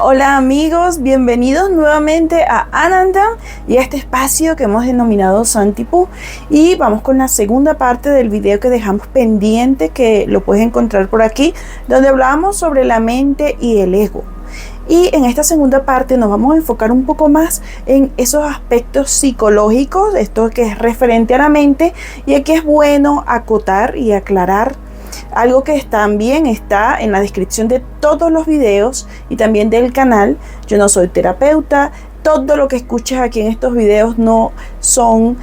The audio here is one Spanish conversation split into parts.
Hola amigos, bienvenidos nuevamente a Anandam y a este espacio que hemos denominado Santipú. Y vamos con la segunda parte del video que dejamos pendiente, que lo puedes encontrar por aquí, donde hablábamos sobre la mente y el ego. Y en esta segunda parte nos vamos a enfocar un poco más en esos aspectos psicológicos, esto que es referente a la mente. Y aquí es bueno acotar y aclarar algo que también está en la descripción de todos los videos y también del canal. Yo no soy terapeuta. Todo lo que escuchas aquí en estos videos no son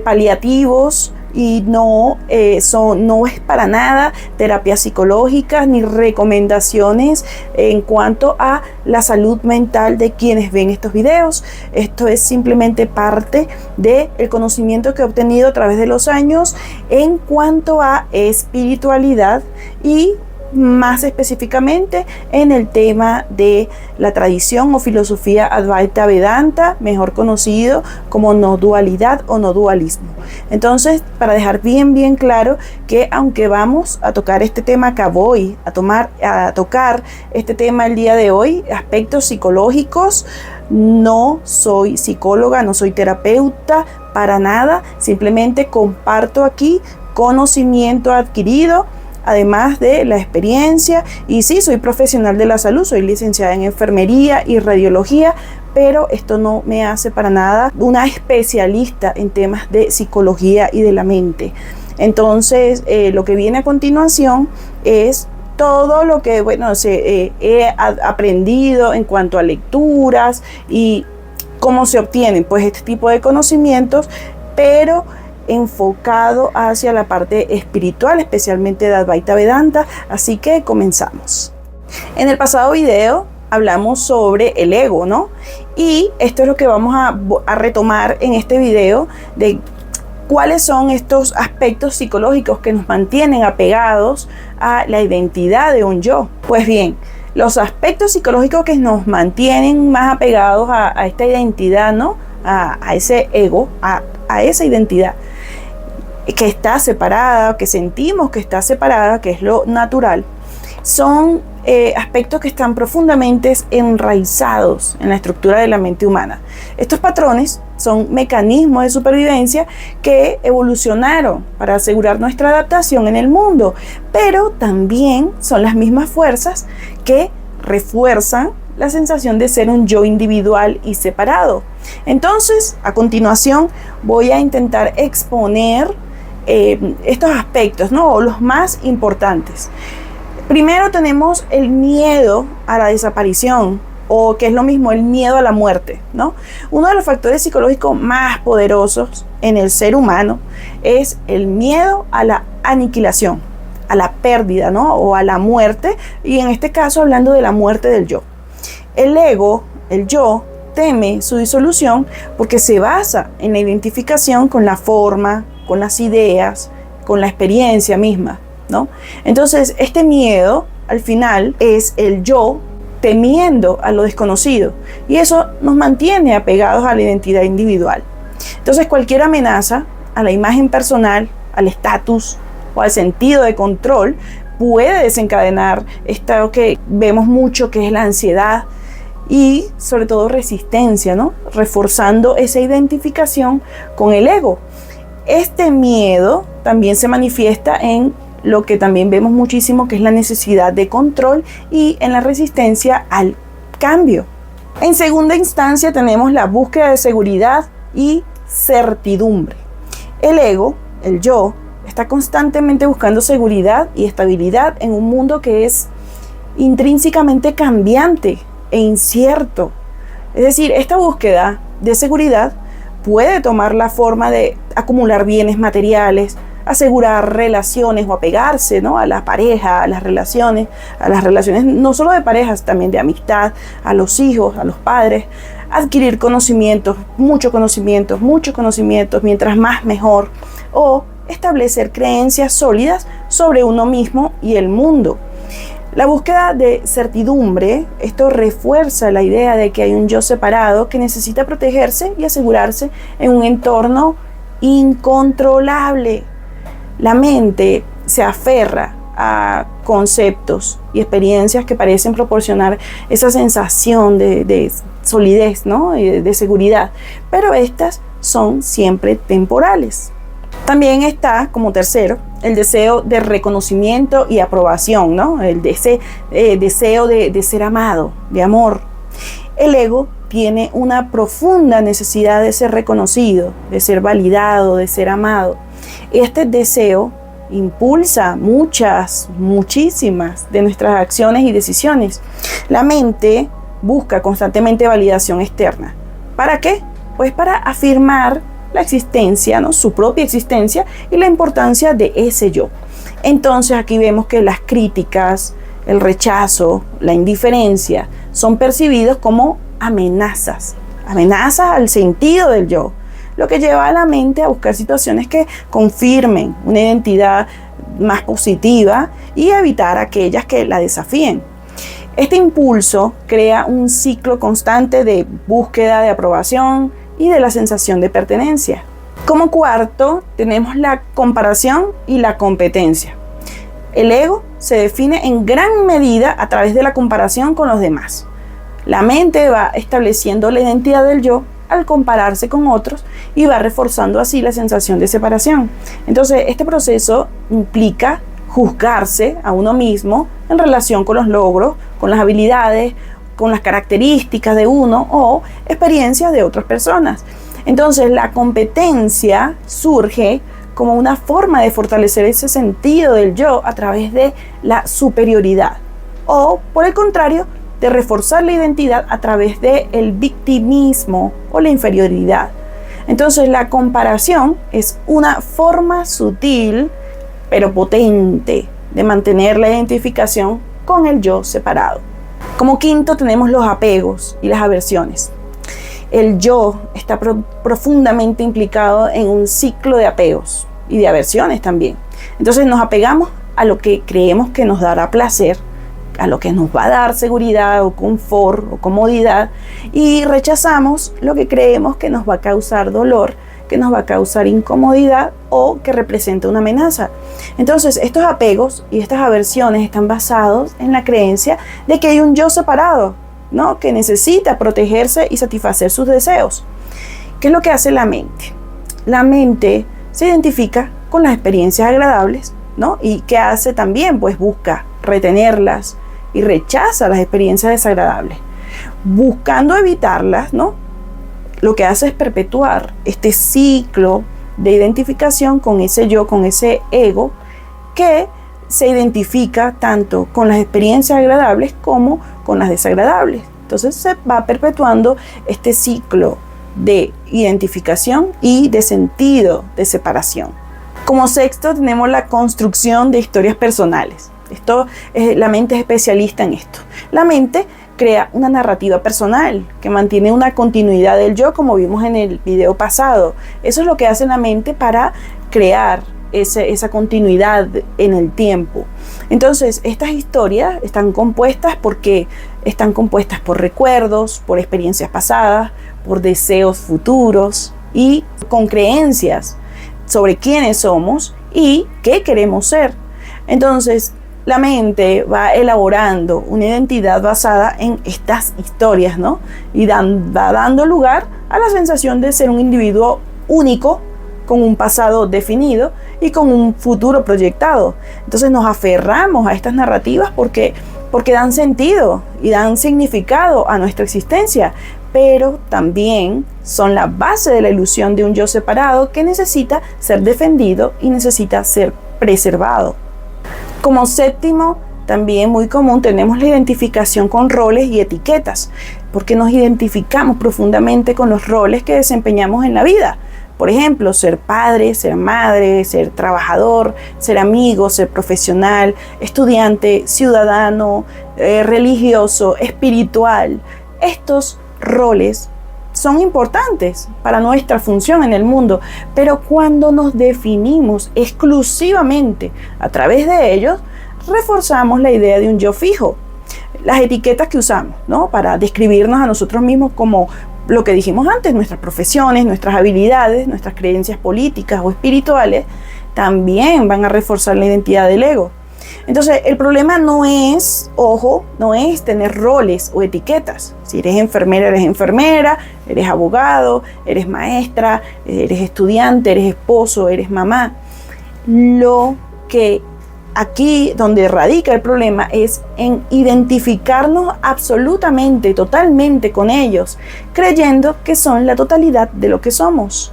paliativos y no es para nada terapias psicológicas ni recomendaciones en cuanto a la salud mental de quienes ven estos videos. Esto es simplemente parte del conocimiento que he obtenido a través de los años en cuanto a espiritualidad y más específicamente en el tema de la tradición o filosofía Advaita Vedanta, mejor conocido como no dualidad o no dualismo. Entonces, para dejar bien claro que aunque vamos a tocar este tema, que voy a tocar este tema el día de hoy, aspectos psicológicos, no soy psicóloga, no soy terapeuta, para nada, simplemente comparto aquí conocimiento adquirido, además de la experiencia. Y sí, soy profesional de la salud, soy licenciada en enfermería y radiología, pero esto no me hace para nada una especialista en temas de psicología y de la mente. Entonces, lo que viene a continuación es todo lo que he aprendido en cuanto a lecturas y cómo se obtienen pues este tipo de conocimientos, pero enfocado hacia la parte espiritual, especialmente de Advaita Vedanta. Así que comenzamos. En el pasado video hablamos sobre el ego, ¿no? Y esto es lo que vamos a retomar en este video, de cuáles son estos aspectos psicológicos que nos mantienen apegados a la identidad de un yo. Pues bien, los aspectos psicológicos que nos mantienen más apegados a esta identidad, ¿no? A ese ego, a esa identidad que está separada, que sentimos que está separada, que es lo natural, son aspectos que están profundamente enraizados en la estructura de la mente humana. Estos patrones son mecanismos de supervivencia que evolucionaron para asegurar nuestra adaptación en el mundo, pero también son las mismas fuerzas que refuerzan la sensación de ser un yo individual y separado. Entonces, a continuación voy a intentar exponer estos aspectos, ¿no? O los más importantes. Primero tenemos el miedo a la desaparición, o que es lo mismo, el miedo a la muerte, ¿no? Uno de los factores psicológicos más poderosos en el ser humano es el miedo a la aniquilación, a la pérdida, ¿no? O a la muerte, y en este caso hablando de la muerte del yo. El ego, el yo, teme su disolución porque se basa en la identificación con la forma, con las ideas, con la experiencia misma, ¿no? Entonces, este miedo, al final, es el yo temiendo a lo desconocido, y eso nos mantiene apegados a la identidad individual. Entonces, cualquier amenaza a la imagen personal, al estatus o al sentido de control puede desencadenar esto que vemos mucho, que es la ansiedad y sobre todo resistencia, ¿no? Reforzando esa identificación con el ego. Este miedo también se manifiesta en lo que también vemos muchísimo, que es la necesidad de control y en la resistencia al cambio. En segunda instancia tenemos la búsqueda de seguridad y certidumbre. El ego, el yo, está constantemente buscando seguridad y estabilidad en un mundo que es intrínsecamente cambiante e incierto. Es decir, esta búsqueda de seguridad puede tomar la forma de acumular bienes materiales, asegurar relaciones o apegarse, ¿no? A la pareja, a las relaciones no solo de parejas, también de amistad, a los hijos, a los padres, adquirir conocimientos, muchos conocimientos, mientras más mejor, o establecer creencias sólidas sobre uno mismo y el mundo. La búsqueda de certidumbre, esto refuerza la idea de que hay un yo separado que necesita protegerse y asegurarse en un entorno incontrolable. La mente se aferra a conceptos y experiencias que parecen proporcionar esa sensación de solidez, ¿no? De seguridad, pero estas son siempre temporales. También está, como tercero, el deseo de reconocimiento y aprobación, ¿no? Ese deseo de ser amado, de amor. El ego tiene una profunda necesidad de ser reconocido, de ser validado, de ser amado. Este deseo impulsa muchísimas de nuestras acciones y decisiones. La mente busca constantemente validación externa. ¿Para qué? Pues para afirmar la existencia, ¿no? Su propia existencia y la importancia de ese yo. Entonces aquí vemos que las críticas, el rechazo, la indiferencia son percibidos como amenazas al sentido del yo, lo que lleva a la mente a buscar situaciones que confirmen una identidad más positiva y evitar aquellas que la desafíen. Este impulso crea un ciclo constante de búsqueda de aprobación y de la sensación de pertenencia. Como cuarto, tenemos la comparación y la competencia. El ego se define en gran medida a través de la comparación con los demás. La mente va estableciendo la identidad del yo al compararse con otros y va reforzando así la sensación de separación. Entonces, este proceso implica juzgarse a uno mismo en relación con los logros, con las habilidades, con las características de uno o experiencias de otras personas. Entonces, la competencia surge como una forma de fortalecer ese sentido del yo a través de la superioridad, o por el contrario, de reforzar la identidad a través del victimismo o la inferioridad. Entonces, la comparación es una forma sutil pero potente de mantener la identificación con el yo separado. Como quinto, tenemos los apegos y las aversiones. El yo está profundamente implicado en un ciclo de apegos y de aversiones también. Entonces nos apegamos a lo que creemos que nos dará placer, a lo que nos va a dar seguridad o confort o comodidad, y rechazamos lo que creemos que nos va a causar dolor, que nos va a causar incomodidad o que representa una amenaza. Entonces, estos apegos y estas aversiones están basados en la creencia de que hay un yo separado, ¿no? Que necesita protegerse y satisfacer sus deseos. ¿Qué es lo que hace la mente? La mente se identifica con las experiencias agradables, ¿no? Y ¿qué hace también? Pues busca retenerlas y rechaza las experiencias desagradables, buscando evitarlas, ¿no? Lo que hace es perpetuar este ciclo de identificación con ese yo, con ese ego, que se identifica tanto con las experiencias agradables como con las desagradables. Entonces se va perpetuando este ciclo de identificación y de sentido de separación. Como sexto, tenemos la construcción de historias personales. La mente es especialista en esto. La mente crea una narrativa personal que mantiene una continuidad del yo, como vimos en el video pasado. Eso es lo que hace la mente para crear esa continuidad en el tiempo. Entonces, estas historias están compuestas por recuerdos, por experiencias pasadas, por deseos futuros y con creencias sobre quiénes somos y qué queremos ser. Entonces, la mente va elaborando una identidad basada en estas historias, ¿no? Y va dando lugar a la sensación de ser un individuo único, con un pasado definido y con un futuro proyectado. Entonces nos aferramos a estas narrativas porque dan sentido y dan significado a nuestra existencia, pero también son la base de la ilusión de un yo separado que necesita ser defendido y necesita ser preservado. Como séptimo, también muy común, tenemos la identificación con roles y etiquetas, porque nos identificamos profundamente con los roles que desempeñamos en la vida. Por ejemplo, ser padre, ser madre, ser trabajador, ser amigo, ser profesional, estudiante, ciudadano, religioso, espiritual. Estos roles son importantes para nuestra función en el mundo, pero cuando nos definimos exclusivamente a través de ellos, reforzamos la idea de un yo fijo. Las etiquetas que usamos, ¿no? Para describirnos a nosotros mismos, como lo que dijimos antes, nuestras profesiones, nuestras habilidades, nuestras creencias políticas o espirituales, también van a reforzar la identidad del ego. Entonces, el problema no es, ojo, no es tener roles o etiquetas. Si eres enfermera, eres abogado, eres maestra, eres estudiante, eres esposo, eres mamá. Lo que aquí donde radica el problema es en identificarnos absolutamente, totalmente con ellos, creyendo que son la totalidad de lo que somos.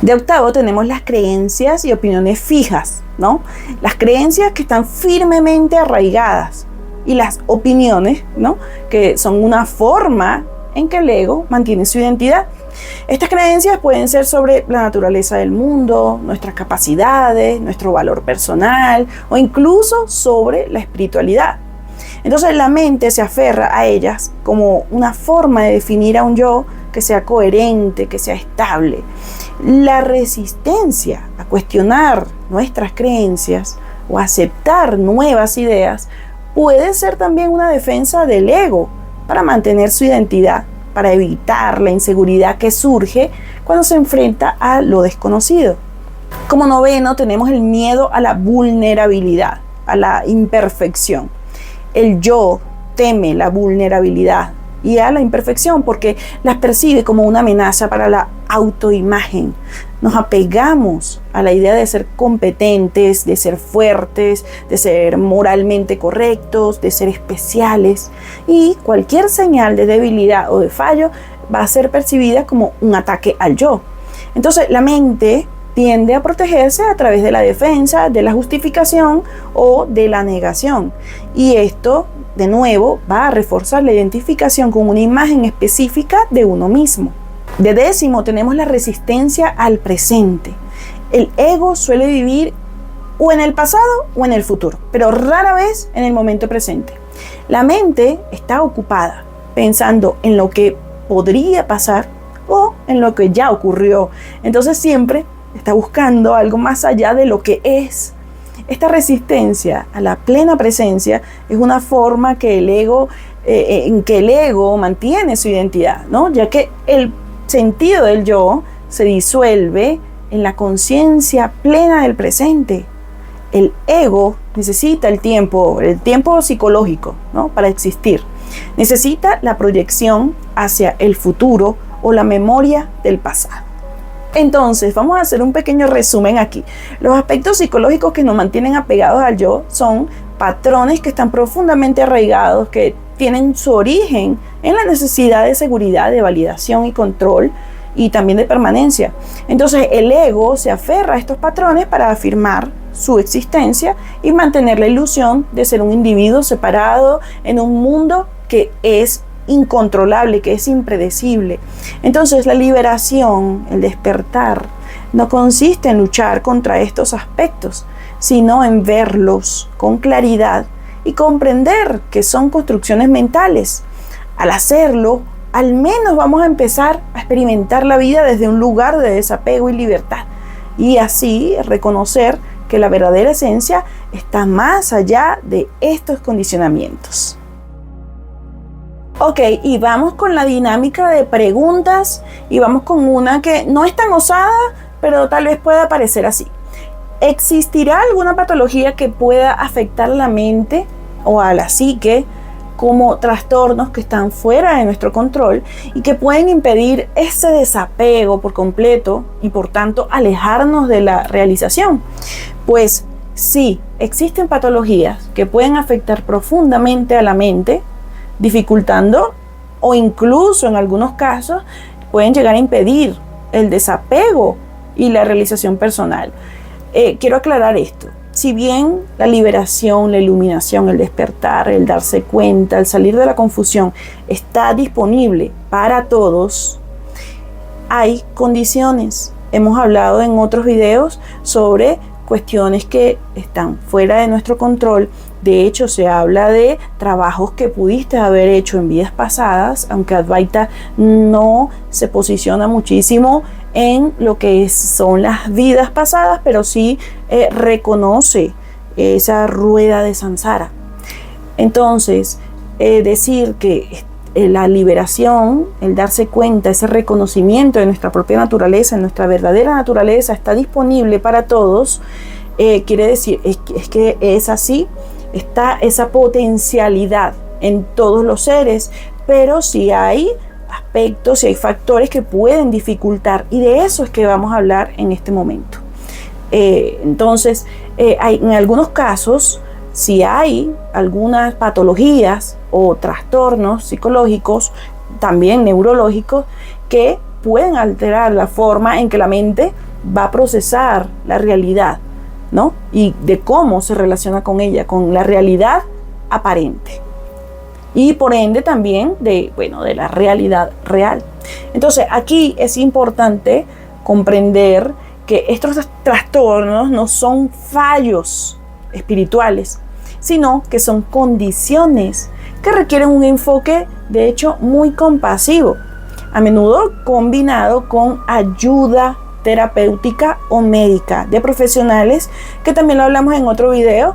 De octavo tenemos las creencias y opiniones fijas, ¿no? Las creencias que están firmemente arraigadas y las opiniones, ¿no? Que son una forma en que el ego mantiene su identidad. Estas creencias pueden ser sobre la naturaleza del mundo, nuestras capacidades, nuestro valor personal o incluso sobre la espiritualidad. Entonces la mente se aferra a ellas como una forma de definir a un yo que sea coherente, que sea estable. La resistencia a cuestionar nuestras creencias o aceptar nuevas ideas puede ser también una defensa del ego para mantener su identidad, para evitar la inseguridad que surge cuando se enfrenta a lo desconocido. Como noveno tenemos el miedo a la vulnerabilidad, a la imperfección. El yo teme la vulnerabilidad y a la imperfección porque las percibe como una amenaza para la autoimagen. Nos apegamos a la idea de ser competentes, de ser fuertes, de ser moralmente correctos, de ser especiales, y cualquier señal de debilidad o de fallo va a ser percibida como un ataque al yo. Entonces la mente tiende a protegerse a través de la defensa, de la justificación o de la negación, y esto de nuevo va a reforzar la identificación con una imagen específica de uno mismo. De décimo tenemos la resistencia al presente. El ego suele vivir o en el pasado o en el futuro, pero rara vez en el momento presente. La mente está ocupada pensando en lo que podría pasar o en lo que ya ocurrió. Entonces siempre está buscando algo más allá de lo que es. Esta resistencia a la plena presencia es una forma que en que el ego mantiene su identidad, ¿no? Ya que el sentido del yo se disuelve en la conciencia plena del presente. El ego necesita el tiempo psicológico, ¿no? Para existir. Necesita la proyección hacia el futuro o la memoria del pasado. Entonces, vamos a hacer un pequeño resumen aquí. Los aspectos psicológicos que nos mantienen apegados al yo son patrones que están profundamente arraigados, que tienen su origen en la necesidad de seguridad, de validación y control, y también de permanencia. Entonces, el ego se aferra a estos patrones para afirmar su existencia y mantener la ilusión de ser un individuo separado en un mundo que es incontrolable, que es impredecible. Entonces la liberación, el despertar, no consiste en luchar contra estos aspectos, sino en verlos con claridad y comprender que son construcciones mentales. Al hacerlo, al menos vamos a empezar a experimentar la vida desde un lugar de desapego y libertad, y así reconocer que la verdadera esencia está más allá de estos condicionamientos. Ok, y vamos con la dinámica de preguntas, y vamos con una que no es tan osada, pero tal vez pueda parecer así. ¿Existirá alguna patología que pueda afectar la mente o a la psique como trastornos que están fuera de nuestro control y que pueden impedir ese desapego por completo y por tanto alejarnos de la realización? Pues sí, existen patologías que pueden afectar profundamente a la mente, dificultando o incluso en algunos casos pueden llegar a impedir el desapego y la realización personal. Quiero aclarar esto. Si bien la liberación, la iluminación, el despertar, el darse cuenta, el salir de la confusión está disponible para todos, hay condiciones. Hemos hablado en otros videos sobre cuestiones que están fuera de nuestro control. De hecho, se habla de trabajos que pudiste haber hecho en vidas pasadas, aunque Advaita no se posiciona muchísimo en lo que son las vidas pasadas, pero sí reconoce esa rueda de samsara. Entonces, decir que la liberación, el darse cuenta, ese reconocimiento de nuestra propia naturaleza, nuestra verdadera naturaleza, está disponible para todos, quiere decir es que es así, está esa potencialidad en todos los seres, pero sí hay aspectos, sí hay factores que pueden dificultar, y de eso es que vamos a hablar en este momento. Entonces, en algunos casos, si hay algunas patologías o trastornos psicológicos, también neurológicos, que pueden alterar la forma en que la mente va a procesar la realidad, ¿no? Y de cómo se relaciona con ella, con la realidad aparente. Y por ende también de la realidad real. Entonces, aquí es importante comprender que estos trastornos no son fallos espirituales, sino que son condiciones que requieren un enfoque, de hecho, muy compasivo, a menudo combinado con ayuda terapéutica o médica de profesionales, que también lo hablamos en otro video,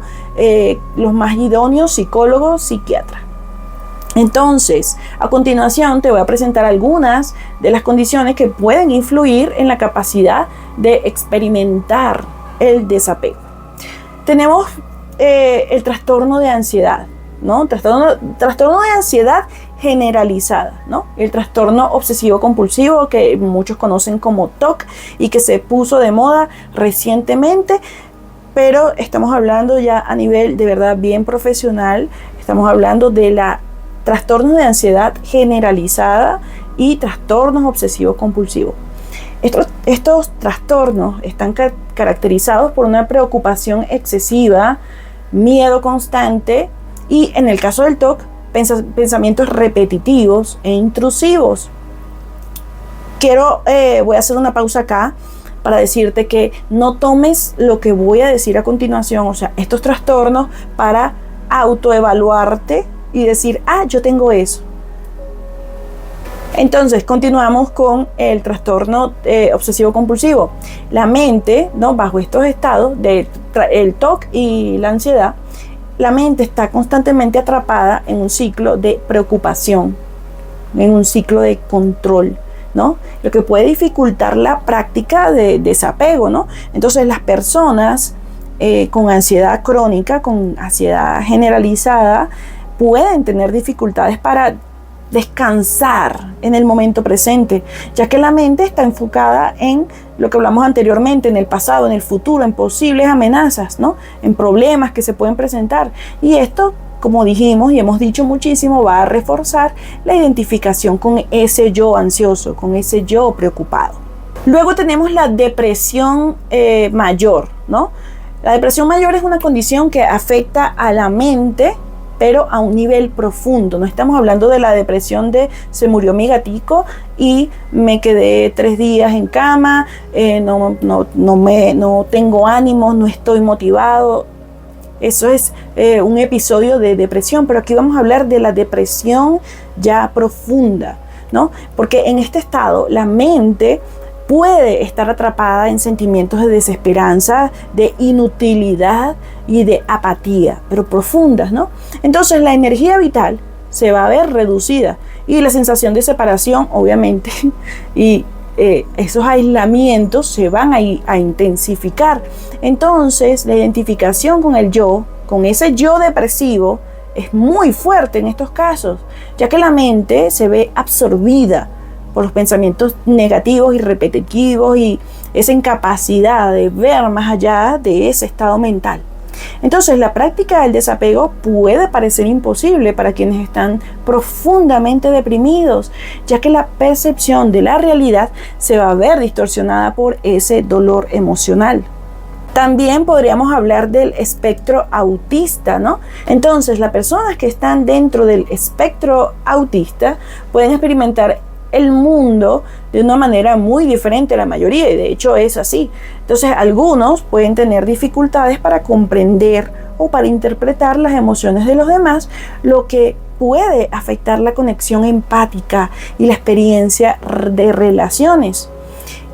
los más idóneos, psicólogos, psiquiatras. Entonces, a continuación te voy a presentar algunas de las condiciones que pueden influir en la capacidad de experimentar el desapego. Tenemos el trastorno de ansiedad, ¿no? Trastorno de ansiedad generalizada, ¿no? El trastorno obsesivo compulsivo, que muchos conocen como TOC y que se puso de moda recientemente, pero estamos hablando ya a nivel de verdad bien profesional. Estamos hablando de la trastornos de ansiedad generalizada y trastornos obsesivos compulsivos. Estos trastornos están caracterizados por una preocupación excesiva, miedo constante y, en el caso del TOC, pensamientos repetitivos e intrusivos. Voy a hacer una pausa acá para decirte que no tomes lo que voy a decir a continuación, o sea, estos trastornos, para autoevaluarte y decir, yo tengo eso. Entonces, continuamos con el trastorno obsesivo compulsivo. La mente, ¿no? Bajo estos estados el TOC y la ansiedad, la mente está constantemente atrapada en un ciclo de preocupación, en un ciclo de control, ¿no? Lo que puede dificultar la práctica de desapego, ¿no? Entonces, las personas con ansiedad crónica, con ansiedad generalizada, pueden tener dificultades para descansar en el momento presente, ya que la mente está enfocada en lo que hablamos anteriormente, en el pasado, en el futuro, en posibles amenazas, ¿no? En problemas que se pueden presentar. Y esto, como dijimos y hemos dicho muchísimo, va a reforzar la identificación con ese yo ansioso, con ese yo preocupado. Luego tenemos la depresión mayor, ¿no? La depresión mayor es una condición que afecta a la mente, pero a un nivel profundo. No estamos hablando de la depresión de se murió mi gatico y me quedé 3 días en cama, no tengo ánimos, no estoy motivado. Eso es un episodio de depresión, pero aquí vamos a hablar de la depresión ya profunda, ¿no? Porque en este estado la mente puede estar atrapada en sentimientos de desesperanza, de inutilidad y de apatía, pero profundas, ¿no? Entonces la energía vital se va a ver reducida y la sensación de separación, obviamente, y esos aislamientos se van a intensificar. Entonces la identificación con el yo, con ese yo depresivo, es muy fuerte en estos casos, ya que la mente se ve absorbida por los pensamientos negativos y repetitivos y esa incapacidad de ver más allá de ese estado mental. Entonces, la práctica del desapego puede parecer imposible para quienes están profundamente deprimidos, ya que la percepción de la realidad se va a ver distorsionada por ese dolor emocional. También podríamos hablar del espectro autista, ¿no? Entonces, las personas que están dentro del espectro autista pueden experimentar el mundo de una manera muy diferente a la mayoría, y de hecho es así. Entonces, algunos pueden tener dificultades para comprender o para interpretar las emociones de los demás, lo que puede afectar la conexión empática y la experiencia de relaciones.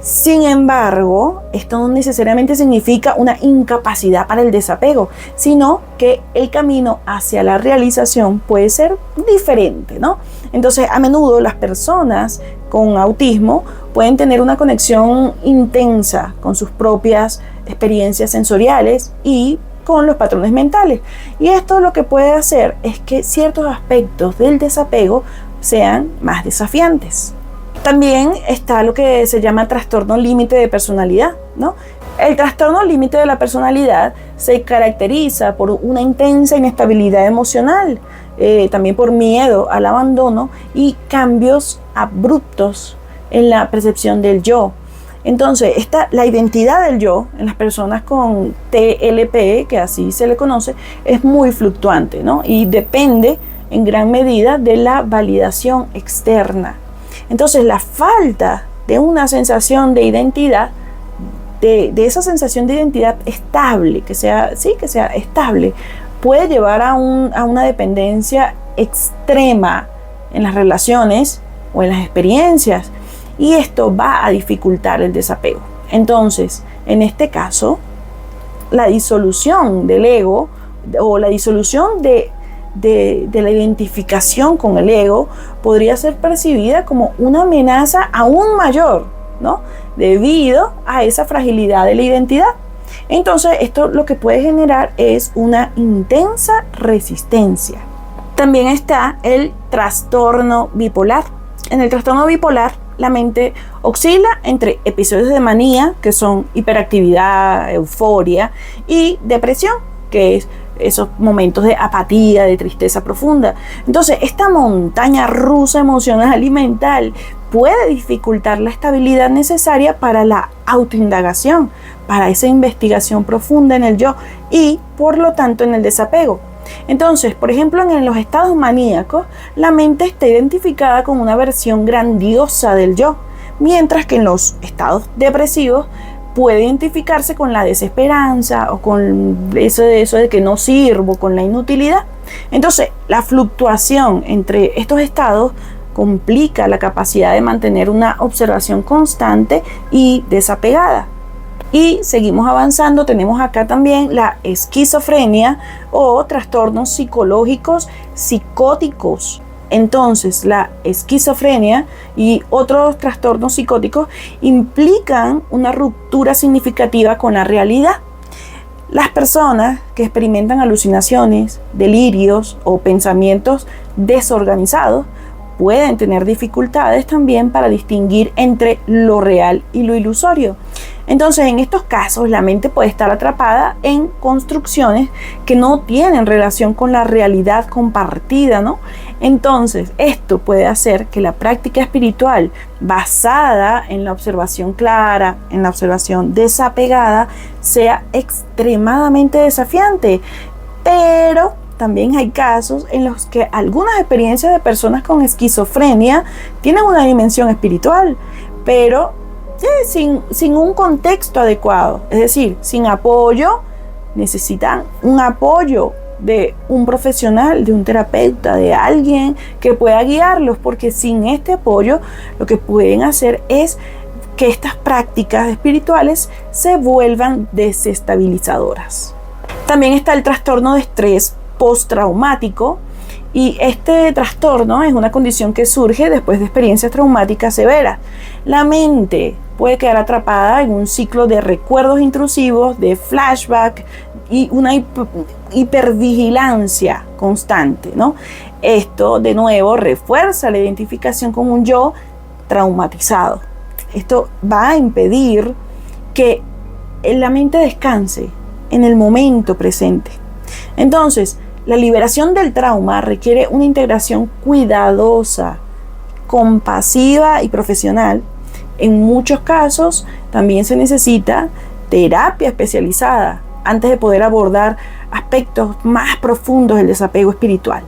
Sin embargo, esto no necesariamente significa una incapacidad para el desapego, sino que el camino hacia la realización puede ser diferente, ¿no? Entonces, a menudo las personas con autismo pueden tener una conexión intensa con sus propias experiencias sensoriales y con los patrones mentales. Y esto lo que puede hacer es que ciertos aspectos del desapego sean más desafiantes. También está lo que se llama trastorno límite de personalidad, ¿no? El trastorno límite de la personalidad se caracteriza por una intensa inestabilidad emocional, también por miedo al abandono y cambios abruptos en la percepción del yo. Entonces, la identidad del yo en las personas con TLP, que así se le conoce, es muy fluctuante, ¿no? Y depende en gran medida de la validación externa. Entonces, la falta de una sensación de identidad, de esa sensación de identidad estable, que sea estable, puede llevar a una dependencia extrema en las relaciones o en las experiencias, y esto va a dificultar el desapego. Entonces, en este caso, la disolución del ego o la disolución de la identificación con el ego podría ser percibida como una amenaza aún mayor, ¿no? Debido a esa fragilidad de la identidad. Entonces, esto lo que puede generar es una intensa resistencia. También está el trastorno bipolar. En el trastorno bipolar, la mente oscila entre episodios de manía, que son hiperactividad, euforia, y depresión, que es esos momentos de apatía, de tristeza profunda. Entonces, esta montaña rusa emocional y mental puede dificultar la estabilidad necesaria para la autoindagación, para esa investigación profunda en el yo y, por lo tanto, en el desapego. Entonces, por ejemplo, en los estados maníacos, la mente está identificada con una versión grandiosa del yo, mientras que en los estados depresivos puede identificarse con la desesperanza o con eso de que no sirvo, con la inutilidad. Entonces, la fluctuación entre estos estados complica la capacidad de mantener una observación constante y desapegada. Y seguimos avanzando, tenemos acá también la esquizofrenia o trastornos psicológicos psicóticos. Entonces, la esquizofrenia y otros trastornos psicóticos implican una ruptura significativa con la realidad. Las personas que experimentan alucinaciones, delirios o pensamientos desorganizados pueden tener dificultades también para distinguir entre lo real y lo ilusorio. Entonces, en estos casos, la mente puede estar atrapada en construcciones que no tienen relación con la realidad compartida, ¿no? Entonces, esto puede hacer que la práctica espiritual basada en la observación clara, en la observación desapegada, sea extremadamente desafiante. Pero también hay casos en los que algunas experiencias de personas con esquizofrenia tienen una dimensión espiritual, pero sin un contexto adecuado, es decir, sin apoyo. Necesitan un apoyo de un profesional, de un terapeuta, de alguien que pueda guiarlos, porque sin este apoyo lo que pueden hacer es que estas prácticas espirituales se vuelvan desestabilizadoras. También está el trastorno de estrés postraumático, y este trastorno es una condición que surge después de experiencias traumáticas severas. La mente puede quedar atrapada en un ciclo de recuerdos intrusivos, de flashback y una hipervigilancia constante, ¿no? Esto, de nuevo, refuerza la identificación con un yo traumatizado. Esto va a impedir que la mente descanse en el momento presente. Entonces, la liberación del trauma requiere una integración cuidadosa, compasiva y profesional. En muchos casos también se necesita terapia especializada antes de poder abordar aspectos más profundos del desapego espiritual.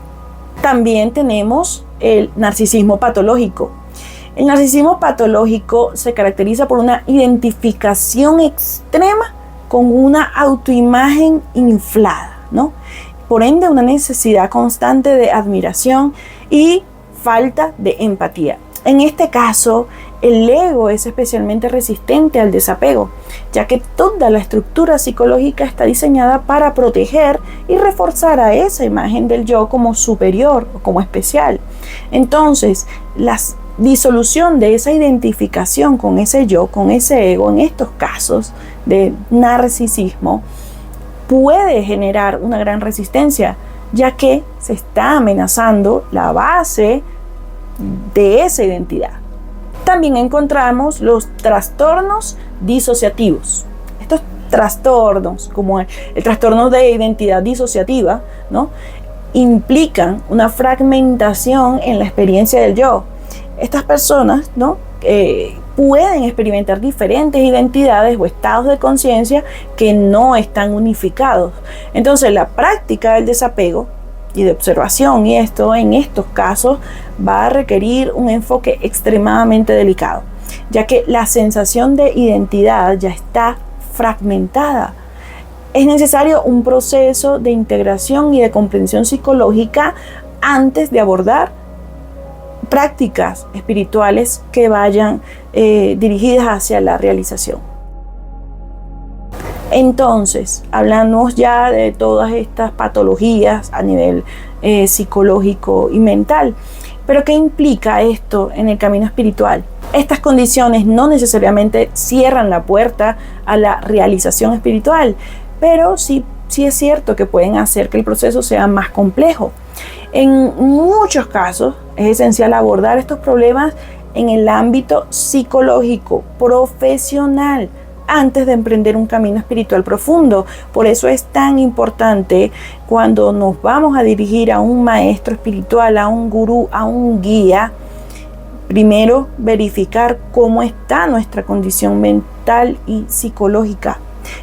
También tenemos el narcisismo patológico. El narcisismo patológico se caracteriza por una identificación extrema con una autoimagen inflada, ¿no? Por ende, una necesidad constante de admiración y falta de empatía. En este caso, el ego es especialmente resistente al desapego, ya que toda la estructura psicológica está diseñada para proteger y reforzar a esa imagen del yo como superior o como especial. Entonces, la disolución de esa identificación con ese yo, con ese ego, en estos casos de narcisismo, puede generar una gran resistencia, ya que se está amenazando la base de esa identidad. También encontramos los trastornos disociativos. Estos trastornos, como el trastorno de identidad disociativa, ¿no?, implican una fragmentación en la experiencia del yo. Estas personas, ¿no?, pueden experimentar diferentes identidades o estados de conciencia que no están unificados. Entonces, la práctica del desapego y de observación, y esto en estos casos va a requerir un enfoque extremadamente delicado, ya que la sensación de identidad ya está fragmentada. Es necesario un proceso de integración y de comprensión psicológica antes de abordar prácticas espirituales que vayan dirigidas hacia la realización. Entonces, hablamos ya de todas estas patologías a nivel psicológico y mental. Pero ¿qué implica esto en el camino espiritual? Estas condiciones no necesariamente cierran la puerta a la realización espiritual, pero sí es cierto que pueden hacer que el proceso sea más complejo. En muchos casos es esencial abordar estos problemas en el ámbito psicológico, profesional, antes de emprender un camino espiritual profundo. Por eso es tan importante cuando nos vamos a dirigir a un maestro espiritual, a un gurú, a un guía, primero verificar cómo está nuestra condición mental y psicológica.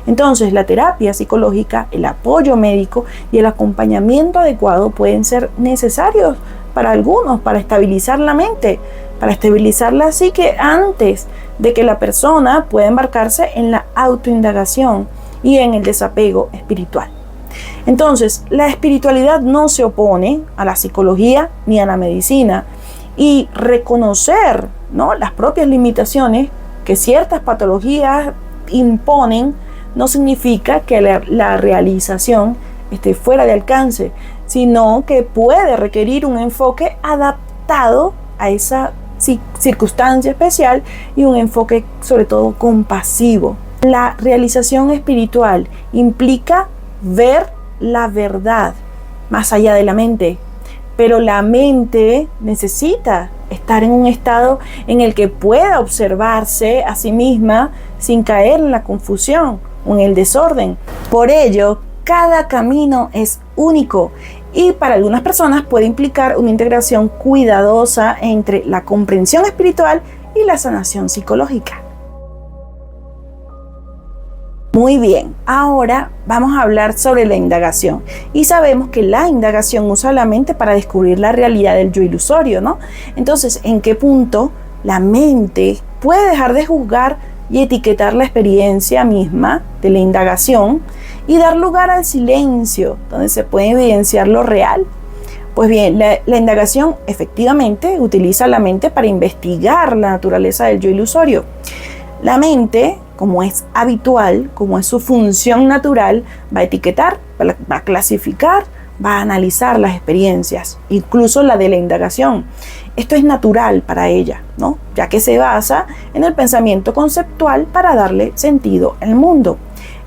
Entonces, la terapia psicológica, el apoyo médico y el acompañamiento adecuado pueden ser necesarios para algunos, para estabilizar la mente, para estabilizar la psique antes de que la persona pueda embarcarse en la autoindagación y en el desapego espiritual. Entonces, la espiritualidad no se opone a la psicología ni a la medicina, y reconocer, ¿no?, las propias limitaciones que ciertas patologías imponen no significa que la realización esté fuera de alcance, sino que puede requerir un enfoque adaptado a esa circunstancia especial y un enfoque sobre todo compasivo. La realización espiritual implica ver la verdad más allá de la mente, pero la mente necesita estar en un estado en el que pueda observarse a sí misma sin caer en la confusión o en el desorden. Por ello, cada camino es único y para algunas personas puede implicar una integración cuidadosa entre la comprensión espiritual y la sanación psicológica. Muy bien, ahora vamos a hablar sobre la indagación. Y sabemos que la indagación usa la mente para descubrir la realidad del yo ilusorio, ¿no? Entonces, ¿en qué punto la mente puede dejar de juzgar y etiquetar la experiencia misma de la indagación y dar lugar al silencio, donde se puede evidenciar lo real? Pues bien, la indagación efectivamente utiliza la mente para investigar la naturaleza del yo ilusorio. La mente, como es habitual, como es su función natural, va a etiquetar, va a clasificar, va a analizar las experiencias, incluso la de la indagación. Esto es natural para ella, ¿no?, ya que se basa en el pensamiento conceptual para darle sentido al mundo.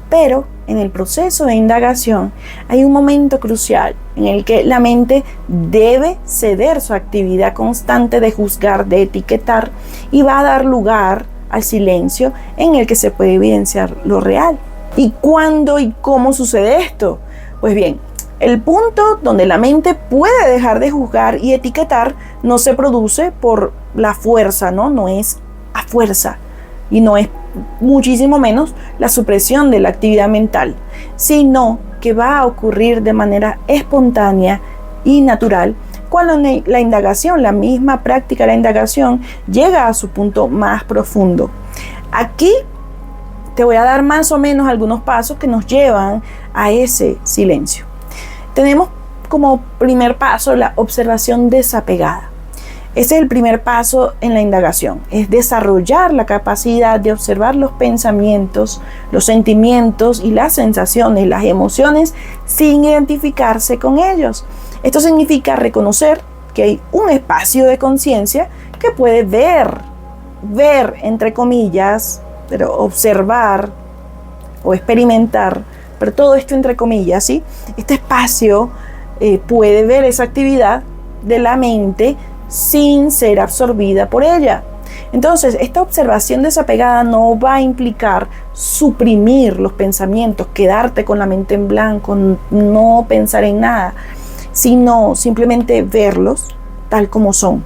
Pero en el proceso de indagación hay un momento crucial en el que la mente debe ceder su actividad constante de juzgar, de etiquetar, y va a dar lugar al silencio en el que se puede evidenciar lo real. ¿Y cuándo y cómo sucede esto? Pues bien, el punto donde la mente puede dejar de juzgar y etiquetar no se produce por la fuerza, ¿no? No es a fuerza y no es muchísimo menos la supresión de la actividad mental, sino que va a ocurrir de manera espontánea y natural cuando la indagación, la misma práctica de la indagación, llega a su punto más profundo. Aquí te voy a dar más o menos algunos pasos que nos llevan a ese silencio. Tenemos como primer paso la observación desapegada. Ese es el primer paso en la indagación, es desarrollar la capacidad de observar los pensamientos, los sentimientos y las sensaciones, las emociones, sin identificarse con ellos. Esto significa reconocer que hay un espacio de conciencia que puede ver entre comillas, pero observar o experimentar pero todo esto entre comillas, ¿sí? Este espacio puede ver esa actividad de la mente sin ser absorbida por ella. Entonces, esta observación desapegada no va a implicar suprimir los pensamientos, quedarte con la mente en blanco, no pensar en nada, sino simplemente verlos tal como son,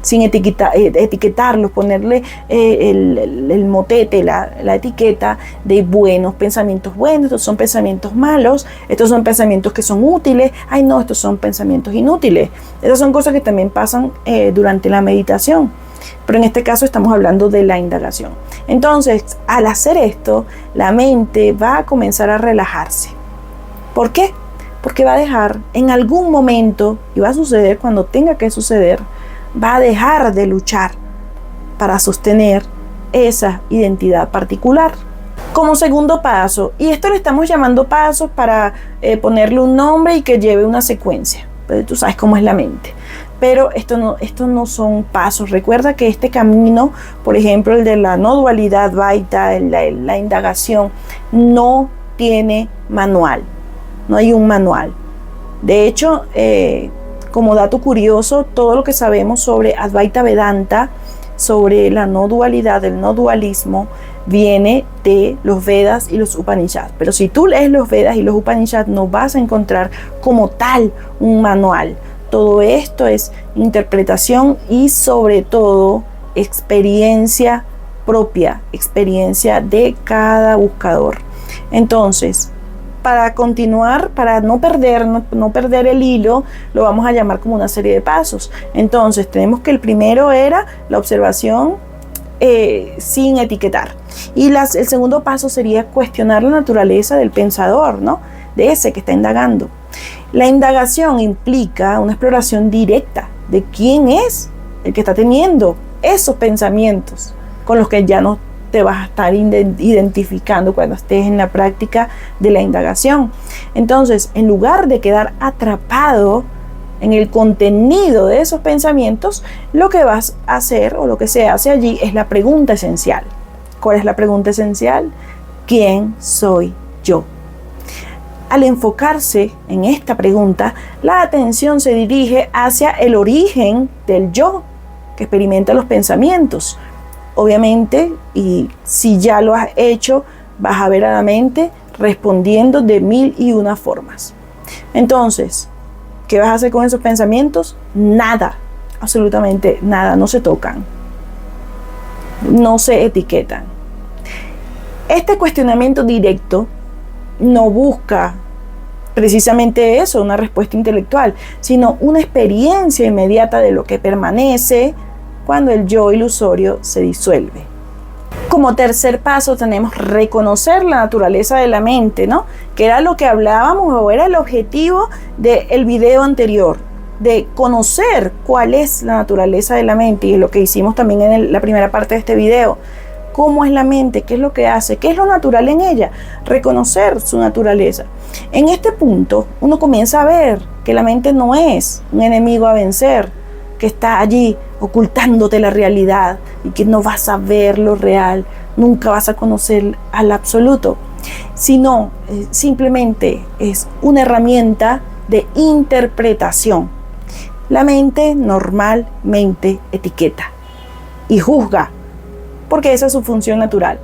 sin etiquetarlos, ponerle el motete, la etiqueta de buenos pensamientos buenos, estos son pensamientos malos, estos son pensamientos que son útiles, ay no, estos son pensamientos inútiles. Esas son cosas que también pasan durante la meditación, pero en este caso estamos hablando de la indagación. Entonces, al hacer esto, la mente va a comenzar a relajarse. ¿Por qué? Porque va a dejar en algún momento, y va a suceder cuando tenga que suceder, va a dejar de luchar para sostener esa identidad particular. Como segundo paso, y esto le estamos llamando pasos para ponerle un nombre y que lleve una secuencia, pero tú sabes cómo es la mente. Pero esto no son pasos. Recuerda que este camino, por ejemplo, el de la no dualidad Advaita, la indagación, no tiene manual. No hay un manual. De hecho, como dato curioso, todo lo que sabemos sobre Advaita Vedanta, sobre la no dualidad, el no dualismo, viene de los Vedas y los Upanishads. Pero si tú lees los Vedas y los Upanishads, no vas a encontrar como tal un manual. Todo esto es interpretación y sobre todo experiencia propia, experiencia de cada buscador. Entonces, para continuar, para no perder el hilo, lo vamos a llamar como una serie de pasos. Entonces, tenemos que el primero era la observación sin etiquetar. Y el segundo paso sería cuestionar la naturaleza del pensador, ¿no? De ese que está indagando. La indagación implica una exploración directa de quién es el que está teniendo esos pensamientos con los que ya no te vas a estar identificando cuando estés en la práctica de la indagación. Entonces, en lugar de quedar atrapado en el contenido de esos pensamientos, lo que vas a hacer o lo que se hace allí es la pregunta esencial. ¿Cuál es la pregunta esencial? ¿Quién soy yo? Al enfocarse en esta pregunta, la atención se dirige hacia el origen del yo que experimenta los pensamientos. Obviamente, y si ya lo has hecho, vas a ver a la mente respondiendo de 1001 formas. Entonces, ¿qué vas a hacer con esos pensamientos? Nada, absolutamente nada, no se tocan, no se etiquetan. Este cuestionamiento directo no busca precisamente eso, una respuesta intelectual, sino una experiencia inmediata de lo que permanece cuando el yo ilusorio se disuelve. Como tercer paso tenemos reconocer la naturaleza de la mente, ¿no? Que era lo que hablábamos o era el objetivo del video anterior, de conocer cuál es la naturaleza de la mente, y es lo que hicimos también en la primera parte de este video. ¿Cómo es la mente? ¿Qué es lo que hace? ¿Qué es lo natural en ella? Reconocer su naturaleza. En este punto, uno comienza a ver que la mente no es un enemigo a vencer, que está allí ocultándote la realidad y que no vas a ver lo real, nunca vas a conocer al absoluto, sino simplemente es una herramienta de interpretación. La mente normalmente etiqueta y juzga, porque esa es su función natural.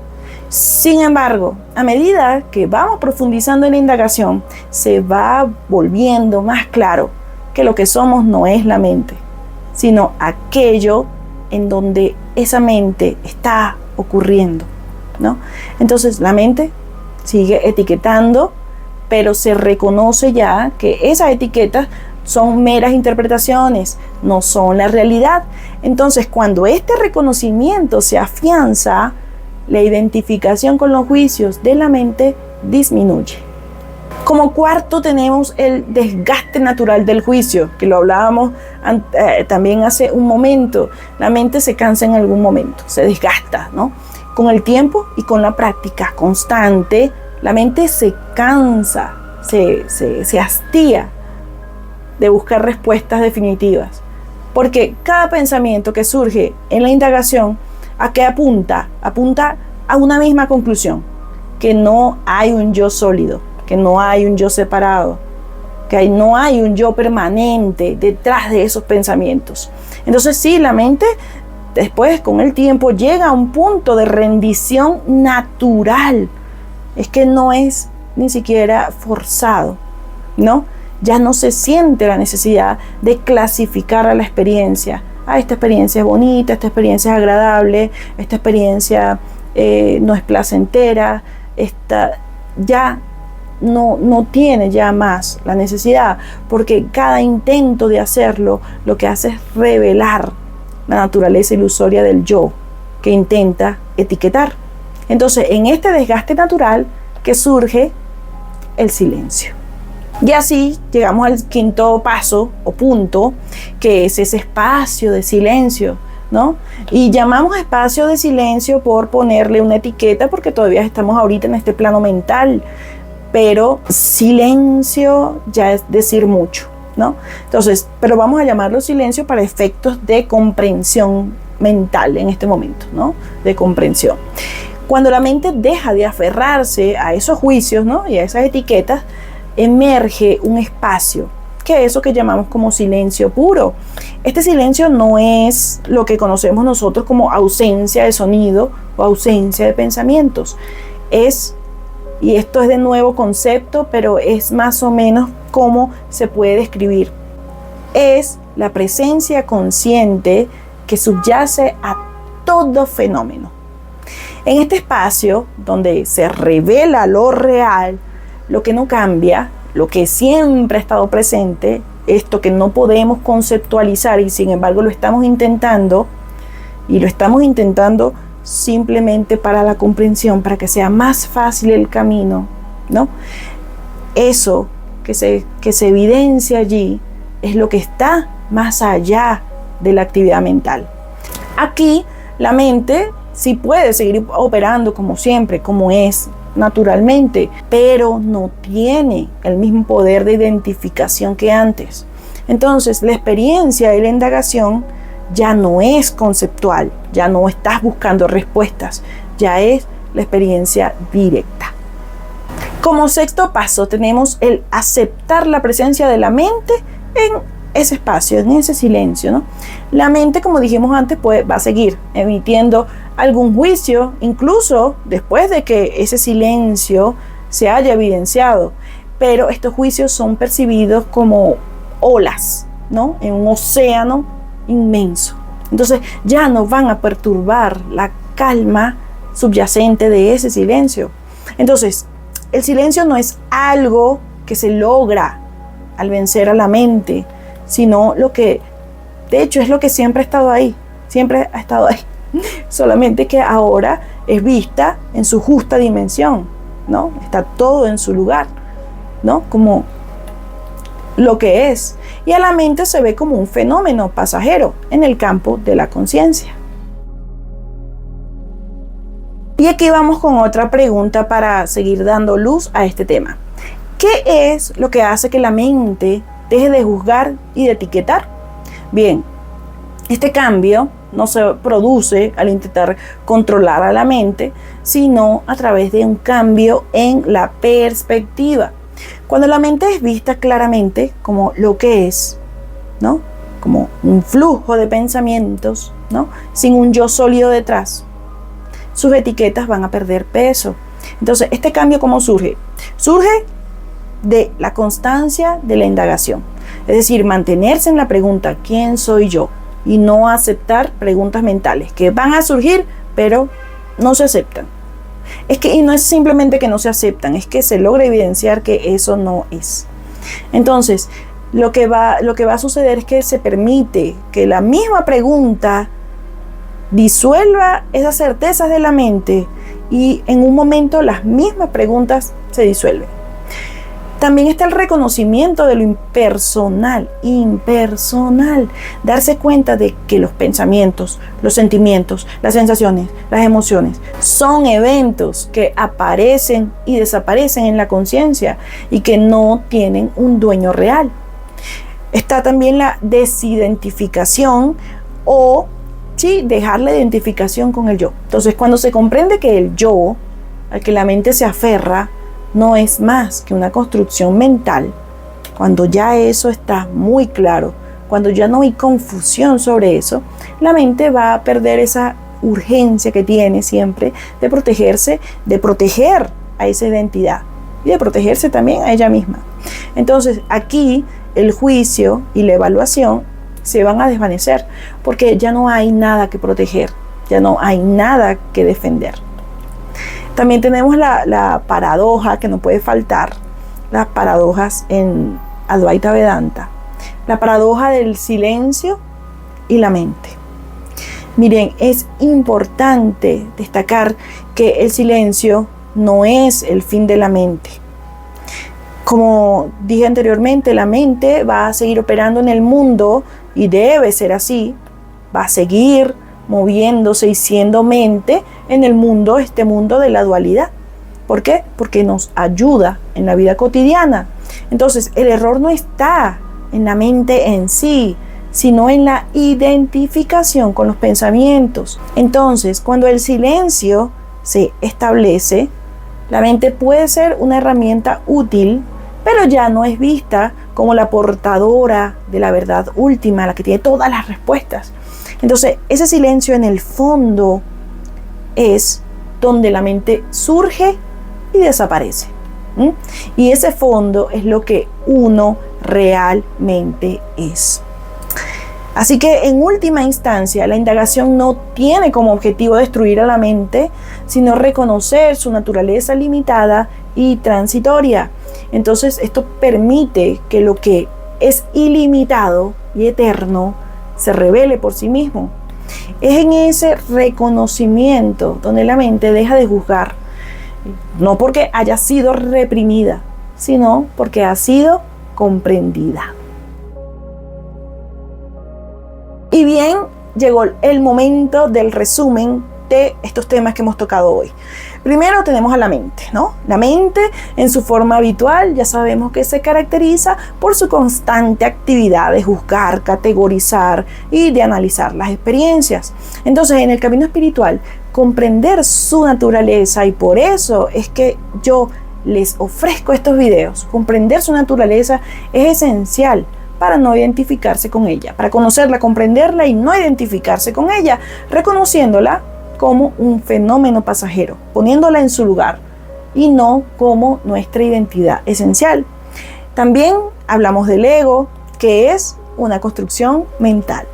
Sin embargo, a medida que vamos profundizando en la indagación, se va volviendo más claro que lo que somos no es la mente, sino aquello en donde esa mente está ocurriendo, ¿no? Entonces la mente sigue etiquetando, pero se reconoce ya que esas etiquetas son meras interpretaciones, no son la realidad. Entonces, cuando este reconocimiento se afianza, la identificación con los juicios de la mente disminuye. Como cuarto tenemos el desgaste natural del juicio, que lo hablábamos también hace un momento. La mente se cansa en algún momento, se desgasta, ¿no? Con el tiempo y con la práctica constante, la mente se cansa, se hastía de buscar respuestas definitivas. Porque cada pensamiento que surge en la indagación, ¿a qué apunta? Apunta a una misma conclusión. que no hay un yo sólido, que no hay un yo separado, que no hay un yo permanente detrás de esos pensamientos. Entonces sí, la mente después con el tiempo llega a un punto de rendición natural. Es que no es ni siquiera forzado, ¿no? Ya no se siente la necesidad de clasificar a la experiencia. Esta experiencia es bonita, esta experiencia es agradable, esta experiencia no es placentera, esta ya no tiene ya más la necesidad, porque cada intento de hacerlo lo que hace es revelar la naturaleza ilusoria del yo que intenta etiquetar. Entonces, en este desgaste natural que surge el silencio. Y así llegamos al quinto paso o punto, que es ese espacio de silencio, ¿no? Y llamamos espacio de silencio por ponerle una etiqueta, porque todavía estamos ahorita en este plano mental, pero silencio ya es decir mucho, ¿no? Entonces, pero vamos a llamarlo silencio para efectos de comprensión mental en este momento, ¿no? De comprensión. Cuando la mente deja de aferrarse a esos juicios, ¿no? Y a esas etiquetas, emerge un espacio, que es eso que llamamos como silencio puro. Este silencio no es lo que conocemos nosotros como ausencia de sonido o ausencia de pensamientos. Y esto es de nuevo concepto, pero es más o menos cómo se puede describir. Es la presencia consciente que subyace a todo fenómeno. En este espacio donde se revela lo real, lo que no cambia, lo que siempre ha estado presente, esto que no podemos conceptualizar y sin embargo lo estamos intentando, y lo estamos intentando simplemente para la comprensión, para que sea más fácil el camino, ¿no? Eso que se evidencia allí es lo que está más allá de la actividad mental. Aquí la mente sí puede seguir operando como siempre, como es naturalmente, pero no tiene el mismo poder de identificación que antes. Entonces, la experiencia de la indagación ya no es conceptual, ya no estás buscando respuestas, ya es la experiencia directa. Como sexto paso tenemos el aceptar la presencia de la mente en ese espacio, en ese silencio, ¿no? La mente, como dijimos antes, va a seguir emitiendo algún juicio, incluso después de que ese silencio se haya evidenciado, pero estos juicios son percibidos como olas, ¿no? En un océano inmenso. Entonces ya no van a perturbar la calma subyacente de ese silencio. Entonces, el silencio no es algo que se logra al vencer a la mente, sino lo que, de hecho, es lo que siempre ha estado ahí, solamente que ahora es vista en su justa dimensión, ¿no? Está todo en su lugar, ¿no? Como lo que es. Y a la mente se ve como un fenómeno pasajero en el campo de la conciencia. Y aquí vamos con otra pregunta para seguir dando luz a este tema. ¿Qué es lo que hace que la mente deje de juzgar y de etiquetar? Bien, este cambio no se produce al intentar controlar a la mente, sino a través de un cambio en la perspectiva. Cuando la mente es vista claramente como lo que es, ¿no? Como un flujo de pensamientos, ¿no? Sin un yo sólido detrás, sus etiquetas van a perder peso. Entonces, ¿este cambio cómo surge? Surge de la constancia de la indagación. Es decir, mantenerse en la pregunta ¿quién soy yo? Y no aceptar preguntas mentales que van a surgir, pero no se aceptan. Y no es simplemente que no se aceptan, es que se logra evidenciar que eso no es. Entonces, lo que va a suceder es que se permite que la misma pregunta disuelva esas certezas de la mente y en un momento las mismas preguntas se disuelven. También está el reconocimiento de lo impersonal, darse cuenta de que los pensamientos, los sentimientos, las sensaciones, las emociones son eventos que aparecen y desaparecen en la conciencia y que no tienen un dueño real. Está también la desidentificación o dejar la identificación con el yo. Entonces, cuando se comprende que el yo al que la mente se aferra no es más que una construcción mental. Cuando ya eso está muy claro, cuando ya no hay confusión sobre eso, la mente va a perder esa urgencia que tiene siempre de protegerse, de proteger a esa identidad y de protegerse también a ella misma. Entonces aquí el juicio y la evaluación se van a desvanecer porque ya no hay nada que proteger, ya no hay nada que defender. También tenemos la paradoja que no puede faltar, las paradojas en Advaita Vedanta, la paradoja del silencio y la mente. Miren, es importante destacar que el silencio no es el fin de la mente. Como dije anteriormente, la mente va a seguir operando en el mundo y debe ser así, va a seguir moviéndose y siendo mente en el mundo, este mundo de la dualidad. ¿Por qué? Porque nos ayuda en la vida cotidiana. Entonces, el error no está en la mente en sí, sino en la identificación con los pensamientos. Entonces, cuando el silencio se establece, la mente puede ser una herramienta útil, pero ya no es vista como la portadora de la verdad última, la que tiene todas las respuestas. Entonces, ese silencio en el fondo es donde la mente surge y desaparece. Y ese fondo es lo que uno realmente es. Así que en última instancia, la indagación no tiene como objetivo destruir a la mente, sino reconocer su naturaleza limitada y transitoria. Entonces, esto permite que lo que es ilimitado y eterno se revele por sí mismo. Es en ese reconocimiento donde la mente deja de juzgar, no porque haya sido reprimida, sino porque ha sido comprendida. Y bien, llegó el momento del resumen de estos temas que hemos tocado hoy. Primero tenemos a la mente, ¿no? La mente en su forma habitual ya sabemos que se caracteriza por su constante actividad de juzgar, categorizar y de analizar las experiencias. Entonces, en el camino espiritual, comprender su naturaleza, y por eso es que yo les ofrezco estos videos. Comprender su naturaleza es esencial para no identificarse con ella, para conocerla, comprenderla y no identificarse con ella, reconociéndola como un fenómeno pasajero, poniéndola en su lugar y no como nuestra identidad esencial. También hablamos del ego, que es una construcción mental,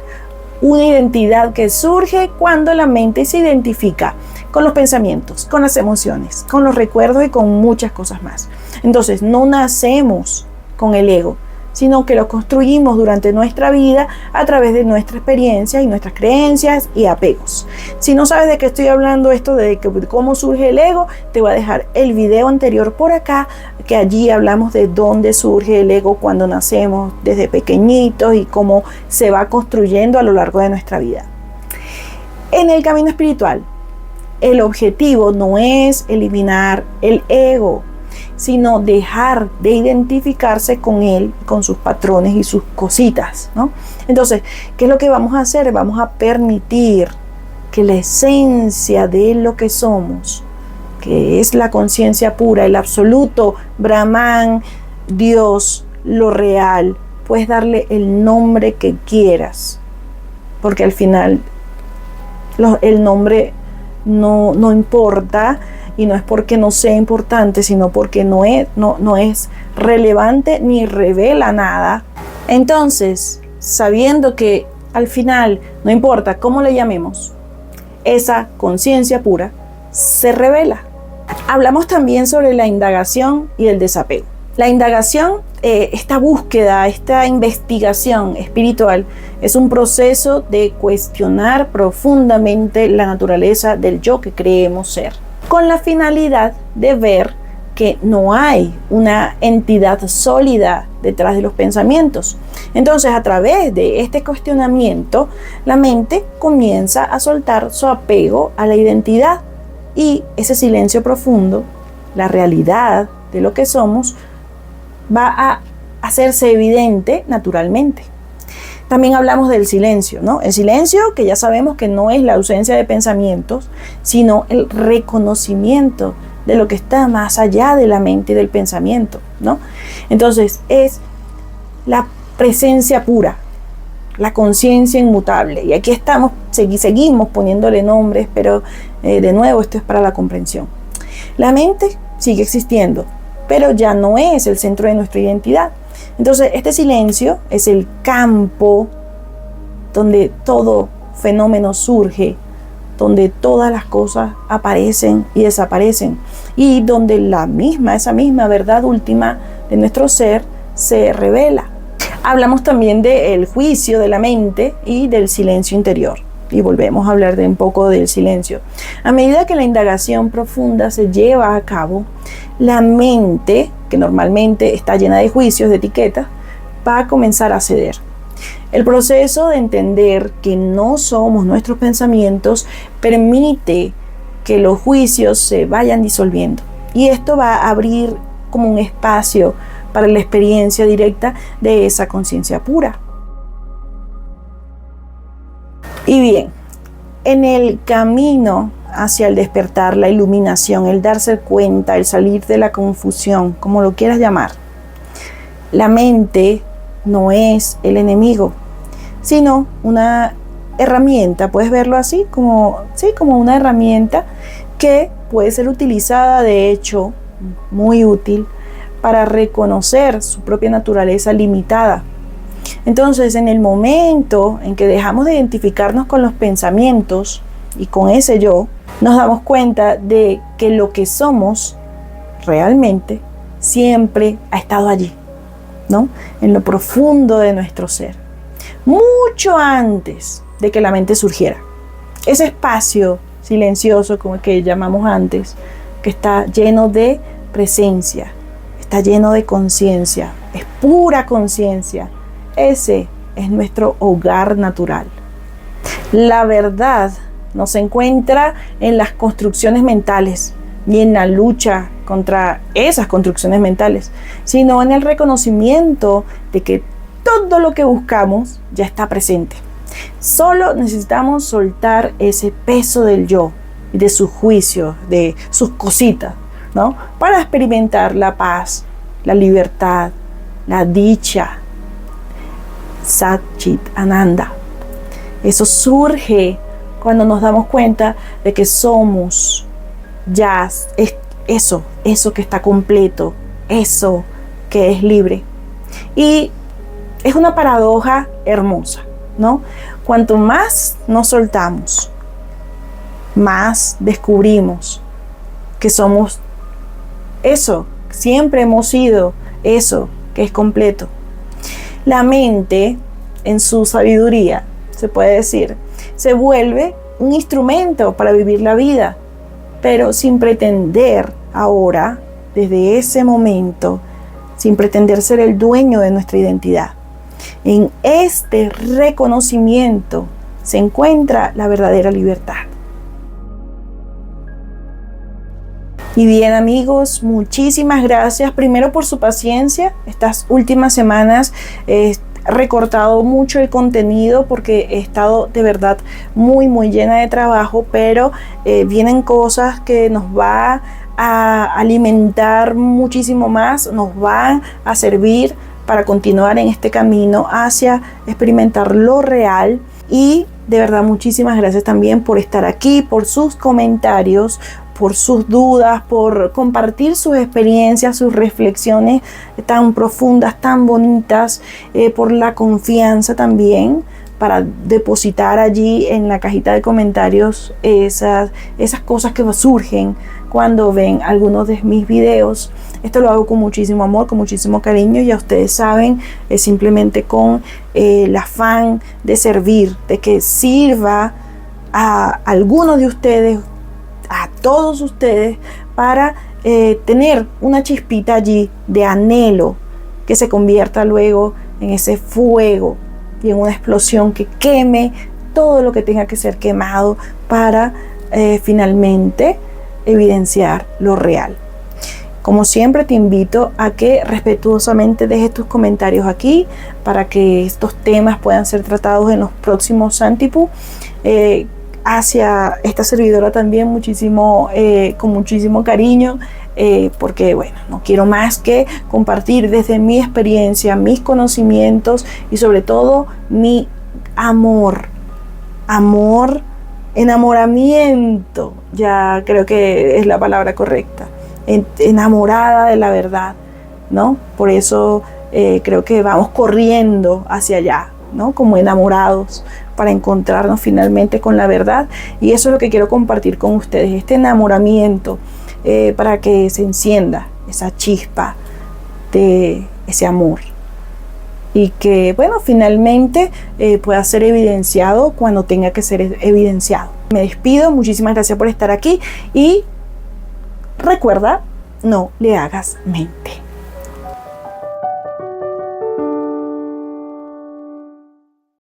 una identidad que surge cuando la mente se identifica con los pensamientos, con las emociones, con los recuerdos y con muchas cosas más. Entonces, no nacemos con el ego, sino que lo construimos durante nuestra vida a través de nuestra experiencia y nuestras creencias y apegos. Si no sabes de qué estoy hablando, esto de cómo surge el ego, te voy a dejar el video anterior por acá, que allí hablamos de dónde surge el ego cuando nacemos desde pequeñitos y cómo se va construyendo a lo largo de nuestra vida. En el camino espiritual, el objetivo no es eliminar el ego, sino dejar de identificarse con él, con sus patrones y sus cositas, ¿no? Entonces, ¿qué es lo que vamos a hacer? Vamos a permitir que la esencia de lo que somos, que es la conciencia pura, el absoluto, Brahman, Dios, lo real, puedes darle el nombre que quieras, porque al final el nombre no importa. Y no es porque no sea importante, sino porque no es relevante ni revela nada. Entonces, sabiendo que al final, no importa cómo le llamemos, esa conciencia pura se revela. Hablamos también sobre la indagación y el desapego. La indagación, esta búsqueda, esta investigación espiritual, es un proceso de cuestionar profundamente la naturaleza del yo que creemos ser, con la finalidad de ver que no hay una entidad sólida detrás de los pensamientos. Entonces, a través de este cuestionamiento, la mente comienza a soltar su apego a la identidad y ese silencio profundo, la realidad de lo que somos, va a hacerse evidente naturalmente. También hablamos del silencio, ¿no? El silencio, que ya sabemos que no es la ausencia de pensamientos, sino el reconocimiento de lo que está más allá de la mente y del pensamiento, ¿no? Entonces es la presencia pura, la conciencia inmutable. Y aquí estamos, seguimos poniéndole nombres, pero de nuevo esto es para la comprensión. La mente sigue existiendo, pero ya no es el centro de nuestra identidad. Entonces este silencio es el campo donde todo fenómeno surge, donde todas las cosas aparecen y desaparecen, y donde esa misma verdad última de nuestro ser se revela. Hablamos también del juicio de la mente y del silencio interior. Y volvemos a hablar de un poco del silencio. A medida que la indagación profunda se lleva a cabo, la mente, que normalmente está llena de juicios, de etiquetas, va a comenzar a ceder. El proceso de entender que no somos nuestros pensamientos permite que los juicios se vayan disolviendo. Y esto va a abrir como un espacio para la experiencia directa de esa conciencia pura. Y bien, en el camino hacia el despertar, la iluminación, el darse cuenta, el salir de la confusión, como lo quieras llamar, la mente no es el enemigo, sino una herramienta. Puedes verlo así, como una herramienta que puede ser utilizada, de hecho, muy útil para reconocer su propia naturaleza limitada. Entonces, en el momento en que dejamos de identificarnos con los pensamientos y con ese yo, nos damos cuenta de que lo que somos realmente siempre ha estado allí, ¿no? En lo profundo de nuestro ser, mucho antes de que la mente surgiera. Ese espacio silencioso, como que llamamos antes, que está lleno de presencia, está lleno de conciencia, es pura conciencia. Ese es nuestro hogar natural. La verdad no se encuentra en las construcciones mentales ni en la lucha contra esas construcciones mentales, sino en el reconocimiento de que todo lo que buscamos ya está presente. Solo necesitamos soltar ese peso del yo y de sus juicios, de sus cositas, ¿no? Para experimentar la paz, la libertad, la dicha, Sat Chit Ananda. Eso surge cuando nos damos cuenta de que somos ya eso que está completo, eso que es libre. Y es una paradoja hermosa, ¿no? Cuanto más nos soltamos, más descubrimos que somos eso, siempre hemos sido eso que es completo. La mente, en su sabiduría, se puede decir, se vuelve un instrumento para vivir la vida, pero sin pretender ahora, desde ese momento, sin pretender ser el dueño de nuestra identidad. En este reconocimiento se encuentra la verdadera libertad. Y bien, amigos, muchísimas gracias primero por su paciencia. Estas últimas semanas he recortado mucho el contenido porque he estado de verdad muy llena de trabajo, pero vienen cosas que nos va a alimentar muchísimo más, nos van a servir para continuar en este camino hacia experimentar lo real. Y de verdad muchísimas gracias también por estar aquí, por sus comentarios, por sus dudas, por compartir sus experiencias, sus reflexiones tan profundas, tan bonitas, por la confianza también para depositar allí en la cajita de comentarios esas cosas que surgen cuando ven algunos de mis videos. Esto lo hago con muchísimo amor, con muchísimo cariño. Ya ustedes saben, es simplemente con el afán de servir, de que sirva a algunos de ustedes, a todos ustedes, para tener una chispita allí de anhelo que se convierta luego en ese fuego y en una explosión que queme todo lo que tenga que ser quemado para finalmente evidenciar lo real. Como siempre, te invito a que respetuosamente dejes tus comentarios aquí para que estos temas puedan ser tratados en los próximos Santipu. hacia esta servidora también muchísimo, con muchísimo cariño, porque bueno, no quiero más que compartir desde mi experiencia, mis conocimientos y sobre todo mi amor, enamoramiento, ya creo que es la palabra correcta, enamorada de la verdad, ¿no? Por eso creo que vamos corriendo hacia allá, ¿no? Como enamorados para encontrarnos finalmente con la verdad, y eso es lo que quiero compartir con ustedes, este enamoramiento, para que se encienda esa chispa de ese amor y que, bueno, finalmente pueda ser evidenciado cuando tenga que ser evidenciado. Me despido, muchísimas gracias por estar aquí y recuerda, no le hagas mente.